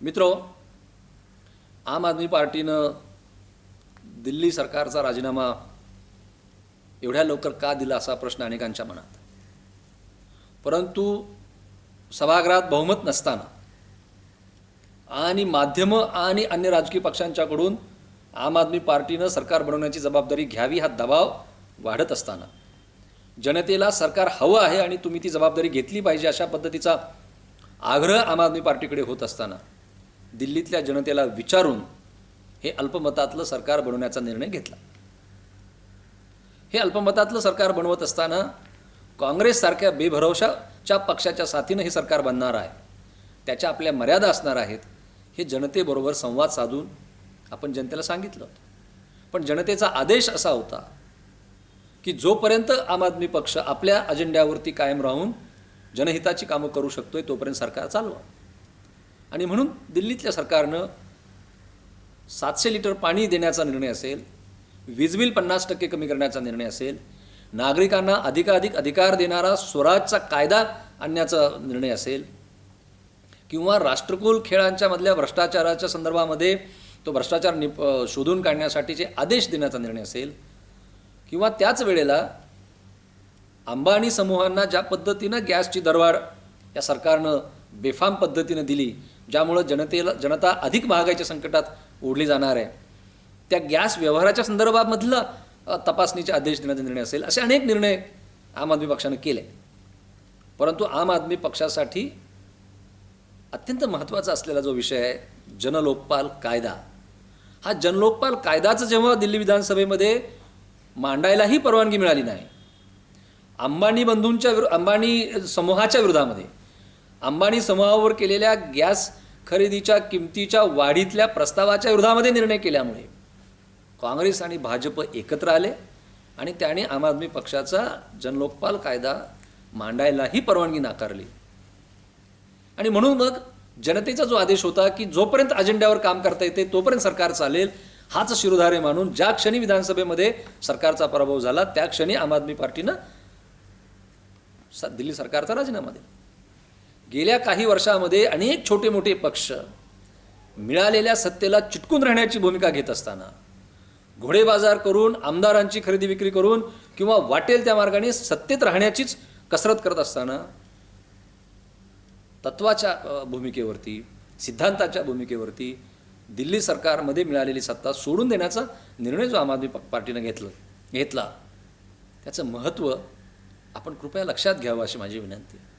मित्रो, आम आदमी पार्टीनं दिल्ली सरकारचा राजीनामा एवढ्या लवकर का दिला असा प्रश्न अनेकांच्या मनात. परंतु सभागृहात बहुमत नसताना आणि माध्यम आणि अन्य राजकीय पक्षांच्याकडून आम आदमी पार्टीनं सरकार बनवण्याची जबाबदारी घ्यावी हा दबाव वाढत असताना, जनतेला सरकार हवं आहे आणि तुम्ही ती जबाबदारी घेतली पाहिजे अशा पद्धतीचा आग्रह आम आदमी पार्टीकडे होत असताना, दिल्लीतल्या जनतेला विचारून हे अल्पमतातलं सरकार बनवण्याचा निर्णय घेतला. हे अल्पमतातलं सरकार बनवत असताना काँग्रेससारख्या बेभरवशाच्या पक्षाच्या साथीनं हे सरकार बनणार आहे, त्याच्या आपल्या मर्यादा असणार आहेत, हे जनतेबरोबर संवाद साधून आपण जनतेला सांगितलं. पण जनतेचा आदेश असा होता की जोपर्यंत आम आदमी पक्ष आपल्या अजेंड्यावरती कायम राहून जनहिताची कामं करू शकतोय तोपर्यंत सरकार चालवा. आणि म्हणून दिल्लीतल्या सरकारनं 700 लिटर पाणी देण्याचा निर्णय असेल, वीज बिल 50% कमी करण्याचा निर्णय असेल, नागरिकांना अधिकाधिक अधिकार देणारा स्वराजचा कायदा आणण्याचा निर्णय असेल, किंवा राष्ट्रकुल खेळांच्या मधल्या भ्रष्टाचाराच्या संदर्भामध्ये तो भ्रष्टाचार शोधून काढण्यासाठीचे आदेश देण्याचा निर्णय असेल, किंवा त्याच वेळेला अंबानी समूहांना ज्या पद्धतीनं गॅसची दरवाढ या सरकारनं बेफाम पद्धतीनं दिली, ज्यामुळं जनता अधिक महागाईच्या संकटात ओढली जाणार आहे, त्या गॅस व्यवहाराच्या संदर्भामधला तपासणीचे आदेश देण्याचा निर्णय असेल, असे अनेक निर्णय आम आदमी पक्षानं केले. परंतु आम आदमी पक्षासाठी अत्यंत महत्त्वाचा असलेला जो विषय आहे जनलोकपाल कायदा, हा जनलोकपाल कायदाचं जेव्हा दिल्ली विधानसभेमध्ये मांडायलाही परवानगी मिळाली नाही, अंबानी समूहाच्या विरोधामध्ये, अंबानी समूहावर केलेल्या गॅस खरेदीच्या किमतीच्या वाढीतल्या प्रस्तावाच्या विरोधामध्ये निर्णय केल्यामुळे काँग्रेस आणि भाजप एकत्र आले आणि त्याने आम आदमी पक्षाचा जनलोकपाल कायदा मांडायलाही परवानगी नाकारली. आणि म्हणून मग जनतेचा जो आदेश होता की जोपर्यंत अजेंड्यावर काम करता येते तोपर्यंत सरकार चालेल, हाच शिरोधारे मानून ज्या क्षणी विधानसभेमध्ये सरकारचा पराभव झाला त्या क्षणी आम आदमी पार्टीनं दिल्ली सरकारचा राजीनामा दिला. गेल्या काही वर्षामध्ये अनेक छोटे मोठे पक्ष मिळालेल्या सत्तेला चिटकून राहण्याची भूमिका घेत असताना, घोडेबाजार करून आमदारांची खरेदी विक्री करून किंवा वाटेल त्या मार्गाने सत्तेत राहण्याचीच कसरत करत असताना, तत्वाच्या भूमिकेवरती, सिद्धांताच्या भूमिकेवरती दिल्ली सरकारमध्ये मिळालेली सत्ता सोडून देण्याचा निर्णय जो आम आदमी पार्टीनं घेतला, त्याचं महत्त्व आपण कृपया लक्षात घ्यावं अशी माझी विनंती आहे.